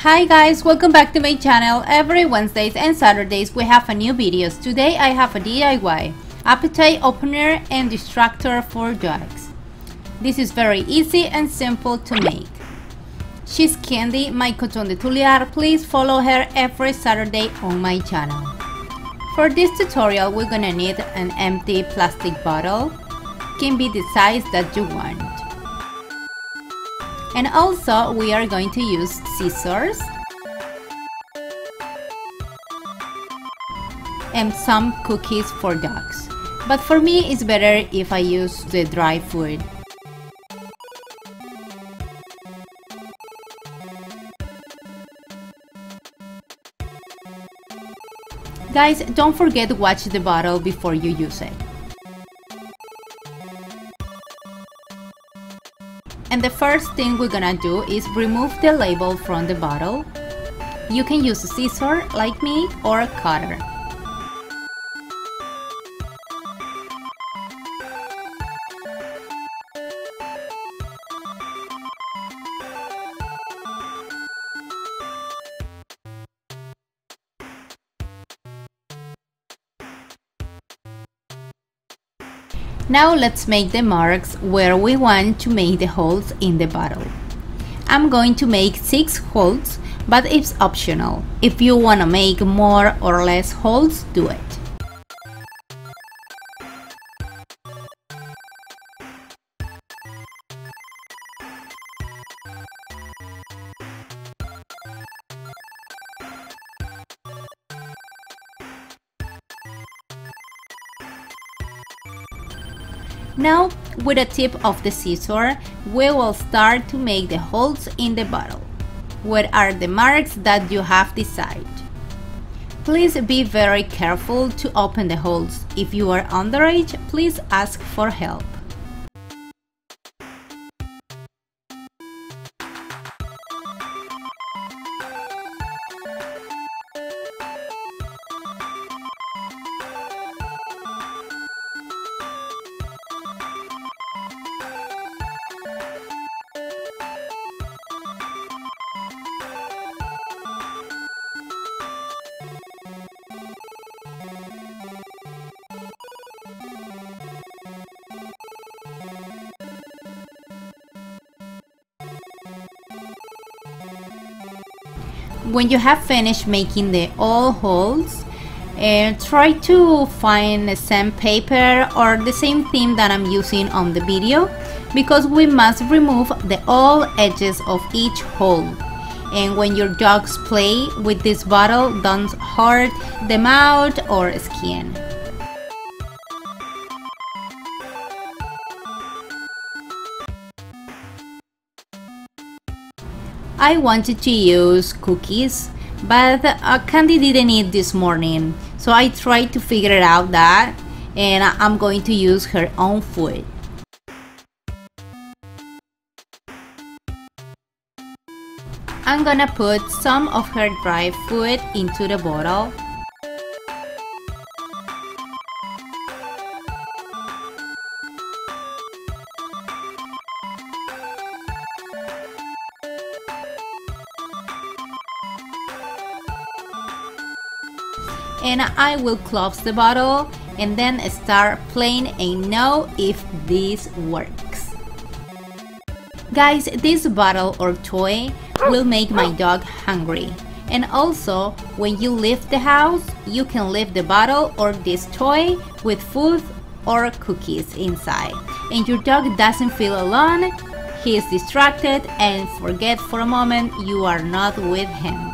Hi guys, welcome back to my channel. Every Wednesdays and Saturdays we have a new videos. Today I have a DIY, appetite opener and distractor for dogs. This is very easy and simple to make. She's Candy, my Coton de Tulear. Please follow her every Saturday on my channel. For this tutorial we're gonna need an empty plastic bottle. Can be the size that you want. And also we are going to use scissors and some cookies for dogs. But for me it's better if I use the dry food. Guys, don't forget to watch the bottle before you use it. And the first thing we're gonna do is remove the label from the bottle. You can use a scissor like me or a cutter. Now let's make the marks where we want to make the holes in the bottle. I'm going to make 6 holes, but it's optional. If you want to make more or less holes, do it. Now, with the tip of the scissor, we will start to make the holes in the bottle. Where are the marks that you have decided? Please be very careful to open the holes. If you are underage, please ask for help. When you have finished making all holes, try to find the same paper or the same theme that I'm using on the video, because we must remove all edges of each hole. And when your dogs play with this bottle, don't hurt the mouth or skin. I wanted to use cookies, but Candy didn't eat this morning, so I tried to figure it out that, and I'm going to use her own food. I'm gonna put some of her dry food into the bottle. And I will close the bottle and then start playing and know if this works. Guys, this bottle or toy will make my dog hungry. And also, when you leave the house, you can leave the bottle or this toy with food or cookies inside. And your dog doesn't feel alone, he is distracted and forget for a moment you are not with him.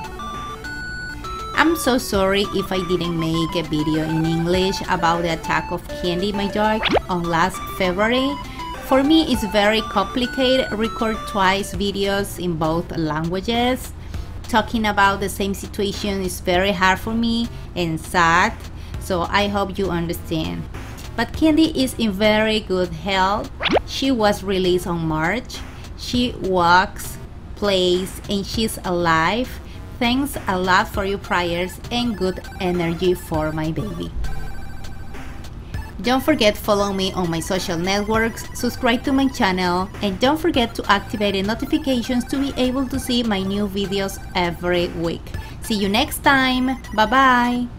I'm so sorry if I didn't make a video in English about the attack of Candy, my dog, on last February. For me, it's very complicated. Record twice videos in both languages. Talking about the same situation is very hard for me and sad, so I hope you understand. But Candy is in very good health. She was released on March. She walks, plays, and she's alive. Thanks a lot for your prayers and good energy for my baby. Don't forget follow me on my social networks, subscribe to my channel, and don't forget to activate the notifications to be able to see my new videos every week. See you next time. Bye bye.